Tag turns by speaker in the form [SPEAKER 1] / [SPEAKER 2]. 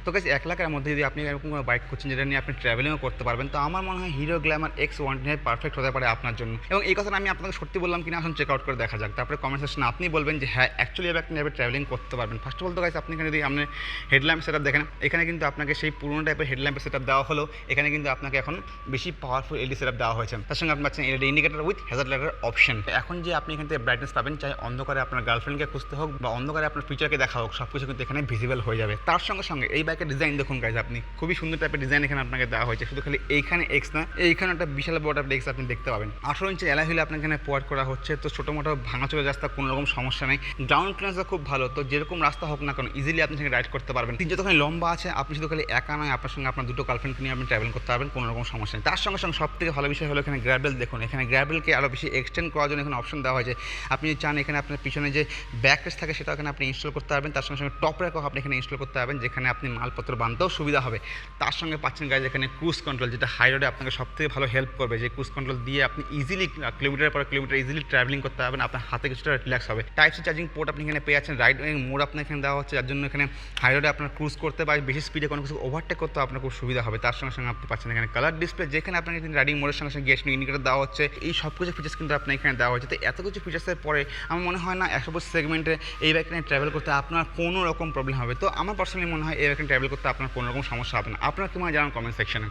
[SPEAKER 1] তো গাইস 1 লাখের মধ্যে যদি আপনি এরকম কোনো বাইক খুঁজছেন যেটা নিয়ে আপনি ট্রাভেলিংও করতে পারবেন, তো আমার মনে হয় হিরো গ্ল্যামার X125 পারফেক্ট হতে পারে আপনার জন্য। এবং এই কথাটা আমি আপনাকে সত্যি বললাম কিনা এখন চেক আউট করে দেখা যাক। তারপরে কমেন্ট সেকশনে আপনি বলবেন যে হ্যাঁ অ্যাকচুয়ালি এবার আপনি এভাবে ট্রাভেলিং করতে পারবেন। ফার্স্ট অফ অল তো গাইস আপনি এখানে যদি আপনি হেডল্যাম্প সেটআপ দেখেন, এখানে কিন্তু আপনাকে সেই পুরোনো টাইপের হেডল্যাম্পের সেটআপ দেওয়া হলো। এখানে কিন্তু আপনাকে এখন বেশি পাওয়ারফুল এলইডি সেটআপ দেওয়া হয়েছে। তার সঙ্গে আপনি পাচ্ছেন এলইডি ইন্ডিকেটর উইথ হ্যাজার্ড লাইটের অপশন। এখন যে আপনি এখান থেকে ব্রাইটনেস পাবেন, চাই অন্ধকারে আপনার গার্লফ্রেন্ডকে খুঁজতে হোক বা অন্ধকারে আপনার ফিচারকে দেখা হোক, সব কিছু কিন্তু এখানে ভিজিবল হয়ে যাবে। তার সঙ্গে সঙ্গে এই বাইকের ডিজাইন দেখুন গাইজ, আপনি খুবই সুন্দর টাইপের ডিজাইন এখানে আপনাকে দেওয়া হয়েছে। শুধু খালি এইখানে এক্স না, এইখানে একটা বিশাল বড় একটা এক্স আপনি দেখতে পাবেন। 18 ইঞ্চি অ্যালয় হুইল আপনাকে এখানে প্রোভাইড করা হচ্ছে। তো ছোটো মোটো ভাঙাচোরা রাস্তা কোনো রকম সমস্যা নেই। গ্রাউন্ড ক্লিয়ারেন্সটা খুব ভালো, তো যেরকম রাস্তা হোক না কেন ইজিলি আপনি সেখানে রাইড করতে পারবেন। তিন যতখানি লম্বা আছে, আপনি শুধু খালি একা নয়, আপনার সঙ্গে আপনার দুটো গার্লফ্রেন্ডকে নিয়ে আপনি ট্রাভেল করতে পারবেন, কোনো রকম সমস্যা নেই। তার সঙ্গে সঙ্গে সব থেকে ভালো বিষয় হলো এখানে গ্র্যাবেল দেখুন। এখানে গ্র্যাবেলকে আরও বেশি এক্সটেন্ড করার জন্য এখানে অপশন দেওয়া হয়েছে। আপনি যদি চান এখানে আপনার পিছনে যে ব্যাক রেস্ট থাকে সেটা এখানে আপনি ইনস্টল করতে পারবেন। তার সঙ্গে সঙ্গে টপ র্যাকও আপনি এখানে ইনস্টল করতে পারবেন, যেখানে আপনি মালপত্র বানতেও সুবিধা হবে। তার সঙ্গে পাচ্ছেন গাইজ এখানে ক্রুজ কন্ট্রোল, যেটা হাই রোডে আপনাকে সবথেকে ভালো হেল্প করবে। যে ক্রুজ কন্ট্রোল দিয়ে আপনি ইজিলি কিলোমিটার পর কিলোমিটার ইজিলি ট্রাভেলিং করতে পারবেন, আপনার হাতে কিছুটা রিল্যাক্স হবে। টাইপ সি চার্জিং পোর্ট আপনি এখানে পেয়ে যাচ্ছেন। রাইড মোড আপনার এখানে দেওয়া হচ্ছে, যার জন্য এখানে হাই রোডে আপনার ক্রুজ করতে বা বেশি স্পিডে কোনো কিছু ওভারটেক করতে আপনার খুব সুবিধা হবে। তার সঙ্গে সঙ্গে আপনি পাচ্ছেন এখানে কালার ডিসপ্লে, যেখানে আপনাকে রাইডিং মোডের সঙ্গে সঙ্গে গ্যাস ইন্ডিকেটর দেওয়া হচ্ছে। এই সব কিছু ফিচার্স কিন্তু আপনার এখানে দেওয়া হচ্ছে। তো এত কিছু ফিচার্সের পরে আমার মনে হয় না 100 সেগমেন্টে এই বাইক নিয়ে ট্রাভেল করতে আপনার কোনো রকম প্রবলেম হবে। তো আমার পার্সোনালি মনে হয় এই বাইক নিয়ে ট্রাভেল করতে আপনার কোনো রকম সমস্যা হবে না। আপনার কি মনে হয় জানান কমেন্ট সেকশনে।